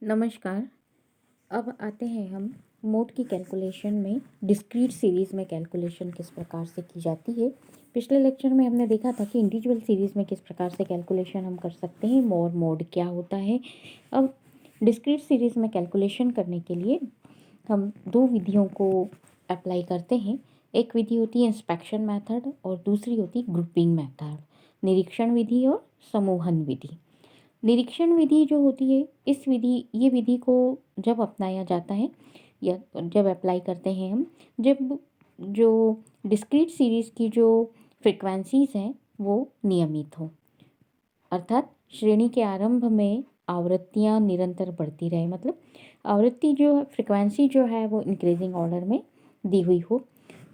नमस्कार। अब आते हैं हम मोड की कैलकुलेशन में डिस्क्रीट सीरीज़ में कैलकुलेशन किस प्रकार से की जाती है। पिछले लेक्चर में हमने देखा था कि इंडिविजुअल सीरीज़ में किस प्रकार से कैलकुलेशन हम कर सकते हैं और मोड क्या होता है। अब डिस्क्रीट सीरीज़ में कैलकुलेशन करने के लिए हम दो विधियों को अप्लाई करते हैं। एक विधि होती है इंस्पेक्शन मेथड और दूसरी होती है ग्रुपिंग मेथड, निरीक्षण विधि और समूहन विधि। निरीक्षण विधि जो होती है ये विधि को जब अपनाया जाता है या जब अप्लाई करते हैं हम, जब जो डिस्क्रीट सीरीज़ की जो फ्रिक्वेंसीज हैं वो नियमित हो, अर्थात श्रेणी के आरंभ में आवृत्तियां निरंतर बढ़ती रहे, मतलब आवृत्ति जो फ्रिक्वेंसी जो है वो इंक्रीजिंग ऑर्डर में दी हुई हो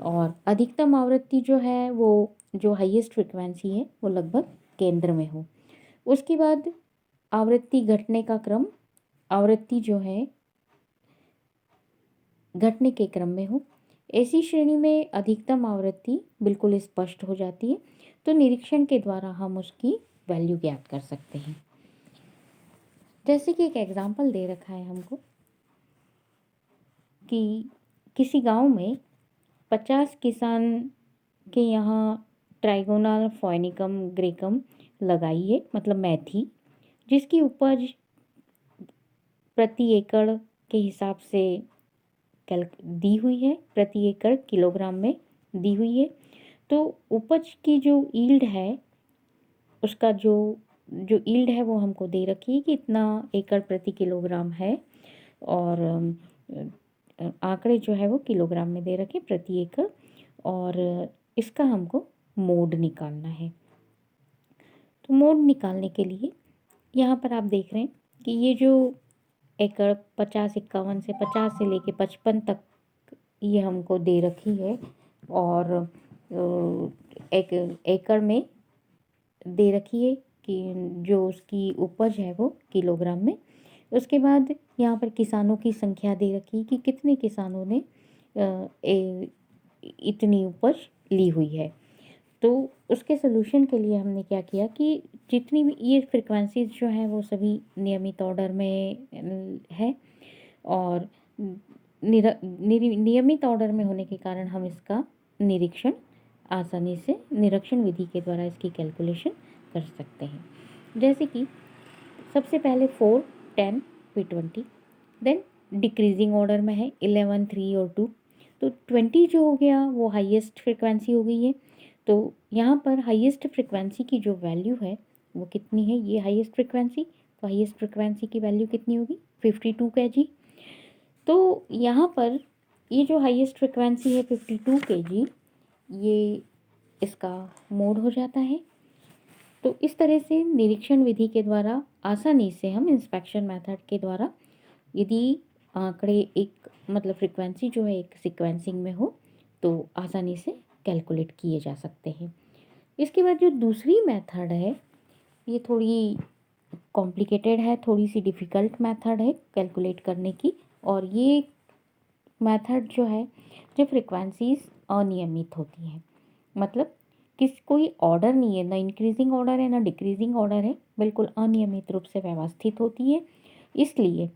और अधिकतम आवृत्ति जो है वो जो हाईएस्ट फ्रिक्वेंसी है वो लगभग केंद्र में हो। उसके बाद आवृत्ति घटने का क्रम, आवृत्ति जो है घटने के क्रम में हो। ऐसी श्रेणी में अधिकतम आवृत्ति बिल्कुल स्पष्ट हो जाती है, तो निरीक्षण के द्वारा हम उसकी वैल्यू ज्ञात कर सकते हैं। जैसे कि एक एग्जाम्पल दे रखा है हमको कि किसी गांव में 50 किसान के यहाँ ट्राइगोनल फोइनिकम ग्रेकम लगाई है, मतलब मेथी, जिसकी उपज प्रति एकड़ के हिसाब से दी हुई है, प्रति एकड़ किलोग्राम में दी हुई है। तो उपज की जो यील्ड है, उसका जो जो यील्ड है वो हमको दे रखी है कि इतना एकड़ प्रति किलोग्राम है और आंकड़े जो है वो किलोग्राम में दे रखे प्रति एकड़, और इसका हमको मोड निकालना है। तो मोड निकालने के लिए यहाँ पर आप देख रहे हैं कि ये जो एकड़ 50-51 से 50 से लेके 55 तक ये हमको दे रखी है और एक एकड़ में दे रखी है कि जो उसकी उपज है वो किलोग्राम में। उसके बाद यहाँ पर किसानों की संख्या दे रखी है कि कितने किसानों ने इतनी उपज ली हुई है। तो उसके सोल्यूशन के लिए हमने क्या किया कि जितनी भी ये फ्रिक्वेंसीज जो हैं वो सभी नियमित ऑर्डर में है और नियमित ऑर्डर में होने के कारण हम इसका निरीक्षण आसानी से निरीक्षण विधि के द्वारा इसकी कैलकुलेशन कर सकते हैं। जैसे कि सबसे पहले 4, 10 फिर 20, देन डिक्रीजिंग ऑर्डर में है 11, 3 और 2। तो 20 जो हो गया वो हाईएस्ट फ्रिक्वेंसी हो गई है। तो यहाँ पर हाईएस्ट फ्रिक्वेंसी की जो वैल्यू है वो कितनी है, ये हाईएस्ट फ्रिक्वेंसी, तो हाईएस्ट फ्रिक्वेंसी की वैल्यू कितनी होगी 52 kg। तो यहाँ पर ये जो हाईएस्ट फ्रिक्वेंसी है 52 kg, ये इसका मोड हो जाता है। तो इस तरह से निरीक्षण विधि के द्वारा आसानी से हम इंस्पेक्शन मेथड के द्वारा यदि आंकड़े एक मतलब फ्रिक्वेंसी जो है एक सीक्वेंसिंग में हो तो आसानी से कैलकुलेट किए जा सकते हैं। इसके बाद जो दूसरी मेथड है ये थोड़ी कॉम्प्लिकेटेड है, थोड़ी सी डिफ़िकल्ट मेथड है कैलकुलेट करने की, और ये मेथड जो है जो फ्रिक्वेंसीज अनियमित होती हैं, मतलब कोई ऑर्डर नहीं है, ना इंक्रीजिंग ऑर्डर है ना डिक्रीजिंग ऑर्डर है, बिल्कुल अनियमित रूप से व्यवस्थित होती है। इसलिए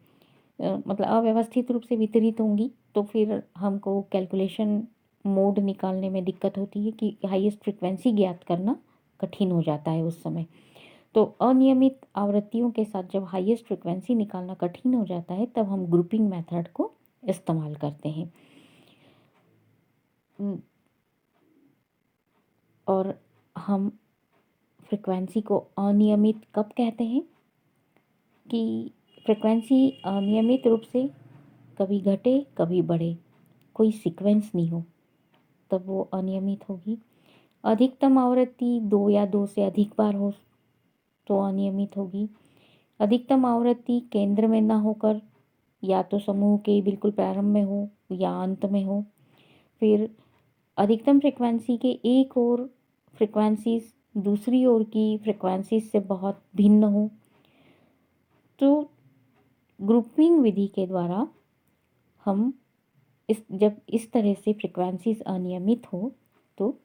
मतलब अव्यवस्थित रूप से वितरित होंगी तो फिर हमको कैलकुलेशन मोड निकालने में दिक्कत होती है कि हाईएस्ट फ्रिक्वेंसी ज्ञात करना कठिन हो जाता है उस समय। तो अनियमित आवृत्तियों के साथ जब हाईएस्ट फ्रिक्वेंसी निकालना कठिन हो जाता है तब हम ग्रुपिंग मेथड को इस्तेमाल करते हैं। और हम फ्रिक्वेंसी को अनियमित कब कहते हैं कि फ्रिक्वेंसी अनियमित रूप से कभी घटे कभी बढ़े, कोई सीक्वेंस नहीं हो, तब वो अनियमित होगी। अधिकतम आवृत्ति 2 या 2 से अधिक बार हो तो अनियमित होगी। अधिकतम आवृत्ति केंद्र में ना होकर या तो समूह के बिल्कुल प्रारंभ में हो या अंत में हो। फिर अधिकतम फ्रिक्वेंसी के एक और फ्रिक्वेंसीज दूसरी ओर की फ्रिक्वेंसीज से बहुत भिन्न हो। तो ग्रुपिंग विधि के द्वारा हम जब इस तरह से फ्रिक्वेंसीज अनियमित हो तो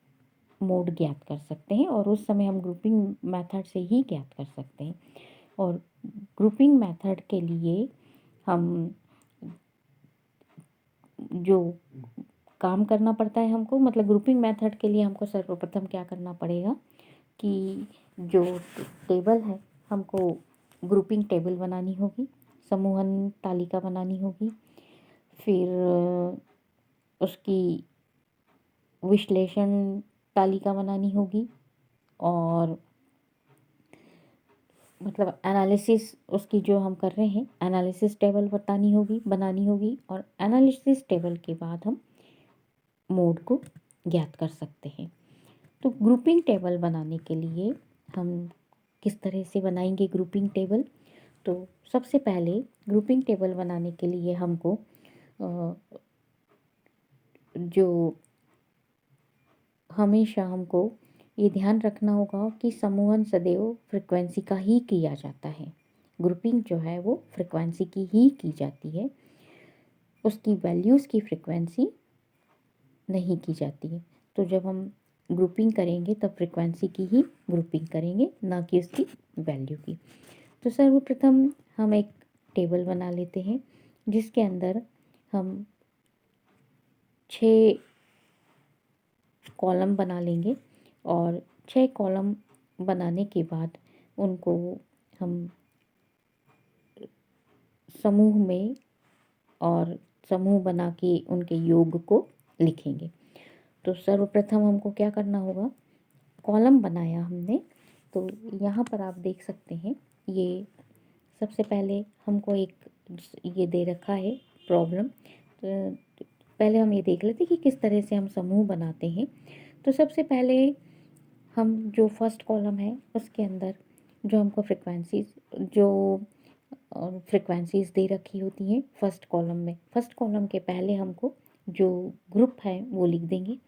मोड ज्ञात कर सकते हैं, और उस समय हम ग्रुपिंग मेथड से ही ज्ञात कर सकते हैं। और ग्रुपिंग मेथड के लिए हम जो काम करना पड़ता है हमको, मतलब ग्रुपिंग मेथड के लिए हमको सर्वप्रथम क्या करना पड़ेगा कि जो टेबल है हमको ग्रुपिंग टेबल बनानी होगी, समूहन तालिका बनानी होगी, फिर उसकी विश्लेषण तालिका बनानी होगी, और मतलब एनालिसिस उसकी जो हम कर रहे हैं एनालिसिस टेबल बनानी होगी, और एनालिसिस टेबल के बाद हम मोड को ज्ञात कर सकते हैं। तो ग्रुपिंग टेबल बनाने के लिए हम किस तरह से बनाएंगे ग्रुपिंग टेबल? तो सबसे पहले ग्रुपिंग टेबल बनाने के लिए हमको जो हमेशा हमको ये ध्यान रखना होगा कि समूहन सदैव फ्रिक्वेंसी का ही किया जाता है। ग्रुपिंग जो है वो फ्रिक्वेंसी की ही की जाती है, उसकी वैल्यूज़ की फ्रिक्वेंसी नहीं की जाती है। तो जब हम ग्रुपिंग करेंगे तब फ्रिक्वेंसी की ही ग्रुपिंग करेंगे, ना कि उसकी वैल्यू की। तो सर्वप्रथम हम एक टेबल बना लेते हैं जिसके अंदर हम 6 कॉलम बना लेंगे, और 6 कॉलम बनाने के बाद उनको हम समूह में और समूह बना के उनके योग को लिखेंगे। तो सर्वप्रथम हमको क्या करना होगा, कॉलम बनाया हमने, तो यहाँ पर आप देख सकते हैं ये सबसे पहले हमको एक ये दे रखा है प्रॉब्लम। तो पहले हम ये देख लेते कि किस तरह से हम समूह बनाते हैं। तो सबसे पहले हम जो फर्स्ट कॉलम है उसके अंदर जो हमको फ्रिक्वेंसीज दे रखी होती हैं फर्स्ट कॉलम में, फर्स्ट कॉलम के पहले हमको जो ग्रुप है वो लिख देंगे,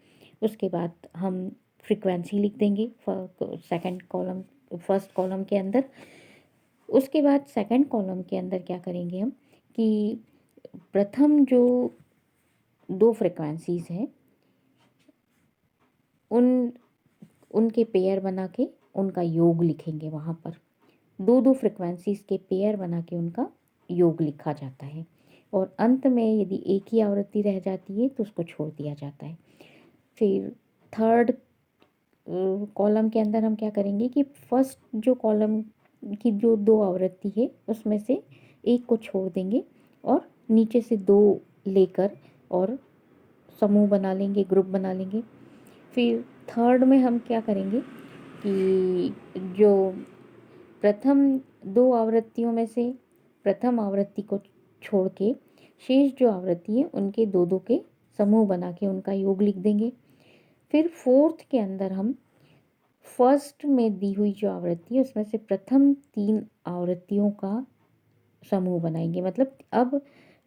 उसके बाद हम फ्रिक्वेंसी लिख देंगे सेकंड कॉलम फर्स्ट कॉलम के अंदर। उसके बाद सेकंड कॉलम के अंदर क्या करेंगे हम कि प्रथम जो 2 फ्रिक्वेंसीज हैं उनके पेयर बना के उनका योग लिखेंगे। वहाँ पर 2 फ्रिक्वेंसीज के पेयर बना के उनका योग लिखा जाता है, और अंत में यदि एक ही आवृत्ति रह जाती है तो उसको छोड़ दिया जाता है। फिर थर्ड कॉलम के अंदर हम क्या करेंगे कि फर्स्ट जो कॉलम की जो 2 आवृत्ति है उसमें से एक को छोड़ देंगे, और नीचे से 2 लेकर और समूह बना लेंगे, ग्रुप बना लेंगे। फिर थर्ड में हम क्या करेंगे कि जो प्रथम 2 आवृत्तियों में से प्रथम आवृत्ति को छोड़ के शेष जो आवृत्ति है उनके 2-2 के समूह बना के उनका योग लिख देंगे। फिर फोर्थ के अंदर हम फर्स्ट में दी हुई जो आवृत्ति है उसमें से प्रथम 3 आवृत्तियों का समूह बनाएंगे। मतलब अब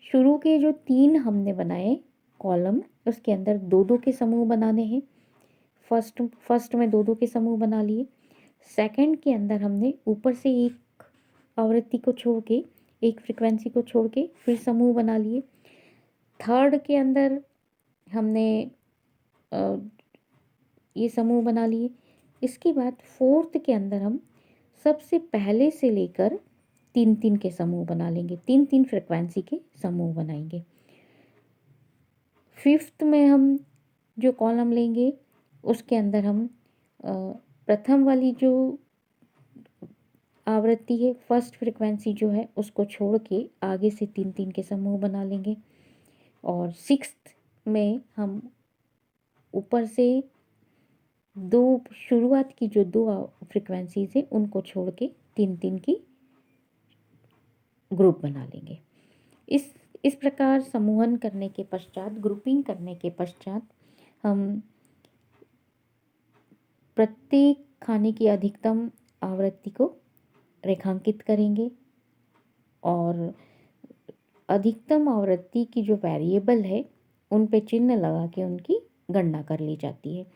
शुरू के जो 3 हमने बनाए कॉलम उसके अंदर 2-2 के समूह बनाने हैं। फर्स्ट में 2-2 के समूह बना लिए। सेकंड के अंदर हमने ऊपर से एक आवृत्ति को छोड़ के एक फ्रिक्वेंसी को छोड़ के फिर समूह बना लिए। थर्ड के अंदर हमने ये समूह बना लिए। इसके बाद फोर्थ के अंदर हम सबसे पहले से लेकर 3-3 के समूह बना लेंगे, 3-3 फ्रिक्वेंसी के समूह बनाएंगे। फिफ्थ में हम जो कॉलम लेंगे उसके अंदर हम प्रथम वाली जो आवृत्ति है फर्स्ट फ्रिक्वेंसी जो है उसको छोड़ के आगे से 3-3 के समूह बना लेंगे, और सिक्स्थ में हम ऊपर से 2 शुरुआत की जो 2 फ्रिक्वेंसीज है उनको छोड़ के 3-3 की ग्रुप बना लेंगे। इस प्रकार समूहन करने के पश्चात, ग्रुपिंग करने के पश्चात हम प्रत्येक खाने की अधिकतम आवृत्ति को रेखांकित करेंगे, और अधिकतम आवृत्ति की जो वेरिएबल है उन पे चिन्ह लगा के उनकी गणना कर ली जाती है।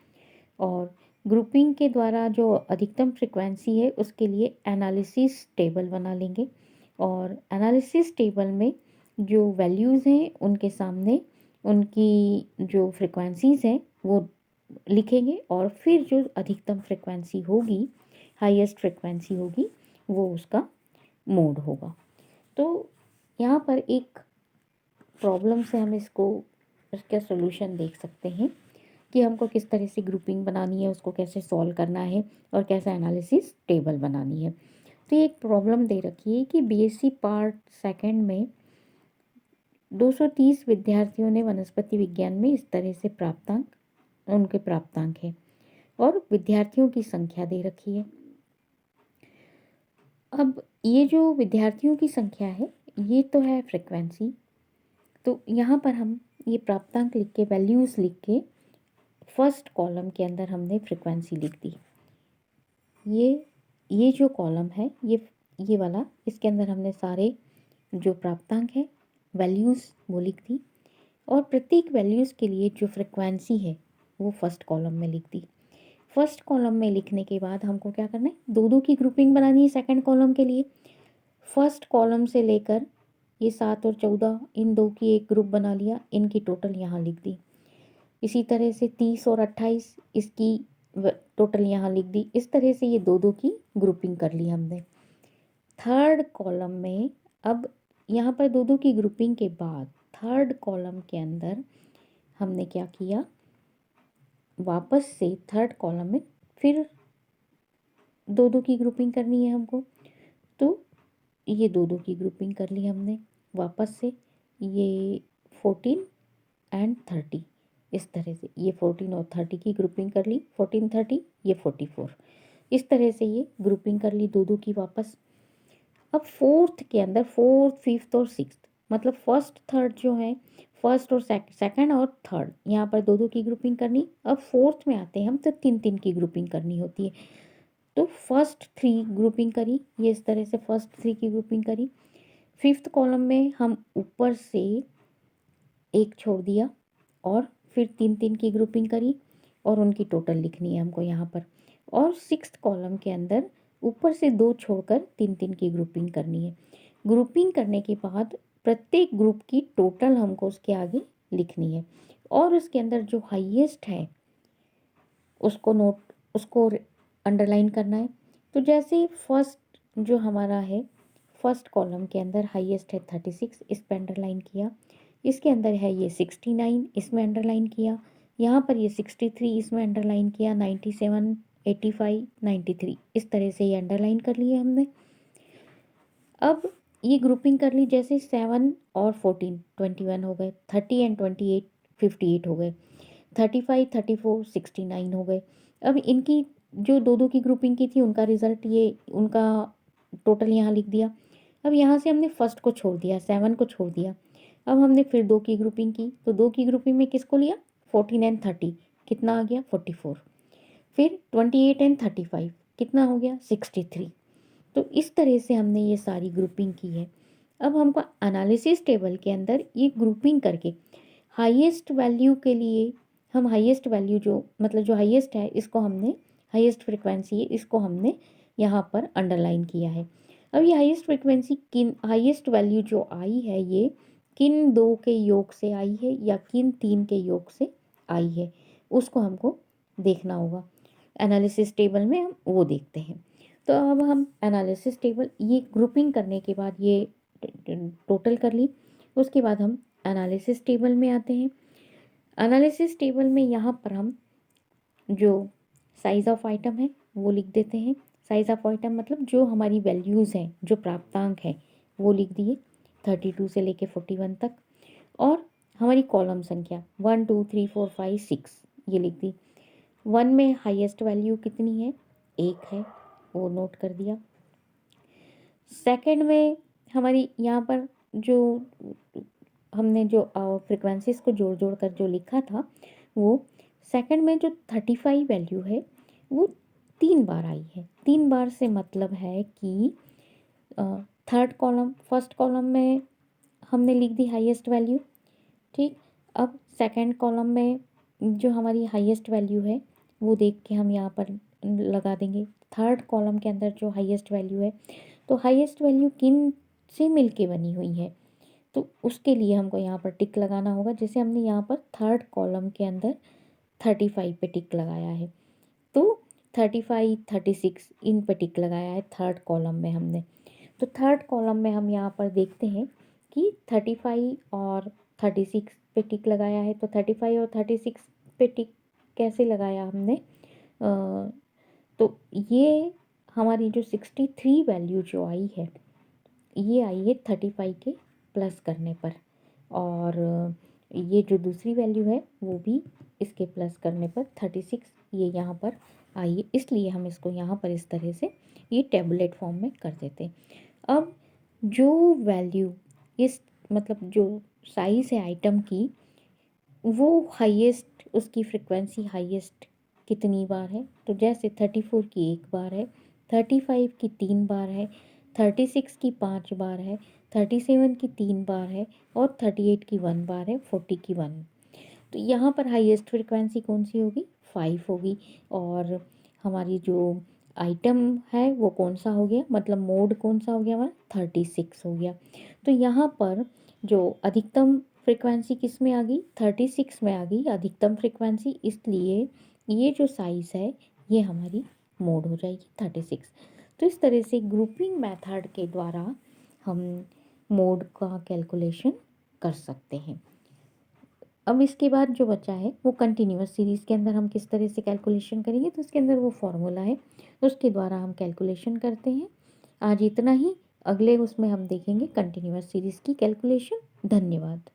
और ग्रुपिंग के द्वारा जो अधिकतम फ्रिक्वेंसी है उसके लिए एनालिसिस टेबल बना लेंगे, और एनालिसिस टेबल में जो वैल्यूज़ हैं उनके सामने उनकी जो फ्रिक्वेंसीज़ हैं वो लिखेंगे, और फिर जो अधिकतम फ्रिक्वेंसी होगी, हाईएस्ट फ्रिक्वेंसी होगी, वो उसका मोड होगा। तो यहाँ पर एक प्रॉब्लम से हम इसका सोल्यूशन देख सकते हैं कि हमको किस तरह से ग्रुपिंग बनानी है, उसको कैसे सॉल्व करना है और कैसे एनालिसिस टेबल बनानी है। तो ये एक प्रॉब्लम दे रखी है कि बीएससी पार्ट सेकंड में 230 विद्यार्थियों ने वनस्पति विज्ञान में इस तरह से उनके प्राप्तांक है और विद्यार्थियों की संख्या दे रखी है। अब ये जो विद्यार्थियों की संख्या है ये तो है फ्रिक्वेंसी, तो यहाँ पर हम ये प्राप्तांक लिख के, वैल्यूज़ लिख के, फर्स्ट कॉलम के अंदर हमने फ्रिक्वेंसी लिख दी। ये जो कॉलम है ये वाला, इसके अंदर हमने सारे जो प्राप्तांक है वैल्यूज़ वो लिख दी और प्रत्येक वैल्यूज़ के लिए जो फ्रिक्वेंसी है वो फर्स्ट कॉलम में लिख दी। फर्स्ट कॉलम में लिखने के बाद हमको क्या करना है, दो दो की ग्रुपिंग बनानी है सेकंड कॉलम के लिए। फर्स्ट कॉलम से लेकर ये 7 और 14 इन दो की एक ग्रुप बना लिया, इनकी टोटल यहाँ लिख दी। इसी तरह से 30 और 28 इसकी टोटल यहाँ लिख दी। इस तरह से ये दो दो की ग्रुपिंग कर ली हमने। थर्ड कॉलम में अब यहाँ पर दो दो की ग्रुपिंग के बाद थर्ड कॉलम के अंदर हमने क्या किया, वापस से थर्ड कॉलम में फिर दो दो की ग्रुपिंग करनी है हमको। तो ये दो दो की ग्रुपिंग कर ली हमने वापस से, ये 14 एंड 30 इस तरह से, ये 14 और 30 की ग्रुपिंग कर ली, 14 30 ये 44 इस तरह से ये ग्रुपिंग कर ली दो दो की वापस। अब फोर्थ के अंदर फोर्थ, फिफ्थ और सिक्स्थ, मतलब फर्स्ट थर्ड जो है, फर्स्ट और सेकंड और थर्ड, यहाँ पर दो दो की ग्रुपिंग करनी। अब फोर्थ में आते हैं हम तो तीन तीन की ग्रुपिंग करनी होती है। तो फर्स्ट 3 ग्रुपिंग करी, ये इस तरह से फर्स्ट 3 की ग्रुपिंग करी। फिफ्थ कॉलम में हम ऊपर से एक छोड़ दिया और फिर तीन तीन की ग्रुपिंग करी और उनकी टोटल लिखनी है हमको यहाँ पर। और सिक्स्थ कॉलम के अंदर ऊपर से 2 छोड़कर तीन तीन की ग्रुपिंग करनी है। ग्रुपिंग करने के बाद प्रत्येक ग्रुप की टोटल हमको उसके आगे लिखनी है और उसके अंदर जो हाईएस्ट है उसको अंडरलाइन करना है। तो जैसे फर्स्ट जो हमारा है, फर्स्ट कॉलम के अंदर हाईएस्ट है 36, इस पर अंडरलाइन किया। इसके अंदर है ये 69, इसमें अंडरलाइन किया। यहाँ पर ये 63, इसमें अंडरलाइन किया। 97, 85, 93 इस तरह से ये अंडरलाइन कर लिए हमने। अब ये ग्रुपिंग कर ली, जैसे 7 और 14 21 हो गए, 30 एंड 28 58 हो गए, 35 34 69 हो गए। अब इनकी जो दो दो की ग्रुपिंग की थी उनका रिजल्ट, ये उनका टोटल यहाँ लिख दिया। अब यहाँ से हमने फर्स्ट को छोड़ दिया, 7 को छोड़ दिया। अब हमने फिर दो की ग्रुपिंग की, तो दो की ग्रुपिंग में किसको लिया, 14 एंड 30 कितना आ गया 44। फिर 28 एंड 35 कितना हो गया 63। तो इस तरह से हमने ये सारी ग्रुपिंग की है। अब हमको एनालिसिस टेबल के अंदर ये ग्रुपिंग करके हाईएस्ट वैल्यू के लिए हम हाईएस्ट वैल्यू जो मतलब जो हाईएस्ट है इसको हमने, हाईएस्ट फ्रिक्वेंसी है इसको हमने यहाँ पर अंडरलाइन किया है। अब ये हाईएस्ट फ्रिक्वेंसी किन, हाईएस्ट वैल्यू जो आई है ये किन दो के योग से आई है या किन तीन के योग से आई है, उसको हमको देखना होगा। एनालिसिस टेबल में हम वो देखते हैं। तो अब हम एनालिसिस टेबल ये ग्रुपिंग करने के बाद ये टोटल कर ली, उसके बाद हम एनालिसिस टेबल में आते हैं। एनालिसिस टेबल में यहाँ पर हम जो साइज़ ऑफ आइटम है वो लिख देते हैं। साइज़ ऑफ आइटम मतलब जो हमारी वैल्यूज़ हैं, जो प्राप्तांक है वो लिख दिए 32 से लेके 41 तक। और हमारी कॉलम संख्या 1 2 3 4 5 6 ये लिख दी। 1 में हाईएस्ट वैल्यू कितनी है, 1 है, वो नोट कर दिया। सेकंड में हमारी यहाँ पर जो हमने जो फ्रिक्वेंसीज को जोड़ जोड़ कर जो लिखा था, वो सेकंड में जो 35 वैल्यू है वो 3 बार आई है। 3 बार से मतलब है कि थर्ड कॉलम, फर्स्ट कॉलम में हमने लिख दी हाईएस्ट वैल्यू, ठीक। अब सेकंड कॉलम में जो हमारी हाईएस्ट वैल्यू है वो देख के हम यहाँ पर लगा देंगे। थर्ड कॉलम के अंदर जो हाईएस्ट वैल्यू है, तो हाईएस्ट वैल्यू किन से मिलके बनी हुई है, तो उसके लिए हमको यहाँ पर टिक लगाना होगा। जैसे हमने यहाँ पर थर्ड कॉलम के अंदर 35 पे टिक लगाया है, तो 35 36 इन पे टिक लगाया है थर्ड कॉलम में हमने। तो थर्ड कॉलम में हम यहाँ पर देखते हैं कि 35 और 36 पे टिक लगाया है। तो 35 और 36 पे टिक कैसे लगाया हमने, तो ये हमारी जो 63 वैल्यू जो आई है, ये आई है 35 के प्लस करने पर, और ये जो दूसरी वैल्यू है वो भी इसके प्लस करने पर 36 ये यहाँ पर आई है। इसलिए हम इसको यहाँ पर इस तरह से ये टेबुलेट फॉर्म में कर देते हैं। अब जो वैल्यू इस मतलब जो साइज़ है आइटम की, वो हाईएस्ट उसकी फ्रिक्वेंसी हाईएस्ट कितनी बार है, तो जैसे 34 की एक बार है, 35 की 3 बार है, 36 की 5 बार है, 37 की 3 बार है, और 38 की 1 बार है, 40 की 1। तो यहाँ पर हाईएस्ट फ्रिक्वेंसी कौन सी होगी, 5 होगी। और हमारी जो आइटम है वो कौन सा हो गया, मतलब मोड कौन सा हो गया हमारा, 36 हो गया। तो यहाँ पर जो अधिकतम फ्रिक्वेंसी किस में आ गई, 36 में आ गई अधिकतम फ्रिक्वेंसी, इसलिए ये जो साइज़ है ये हमारी मोड हो जाएगी 36। तो इस तरह से ग्रुपिंग मेथड के द्वारा हम मोड का कैलकुलेशन कर सकते हैं। अब इसके बाद जो बचा है वो कंटिन्यूअस सीरीज़ के अंदर हम किस तरह से कैलकुलेशन करेंगे, तो उसके अंदर वो फॉर्मूला है, उसके द्वारा हम कैलकुलेशन करते हैं। आज इतना ही, अगले उसमें हम देखेंगे कंटिन्यूअस सीरीज़ की कैलकुलेशन। धन्यवाद।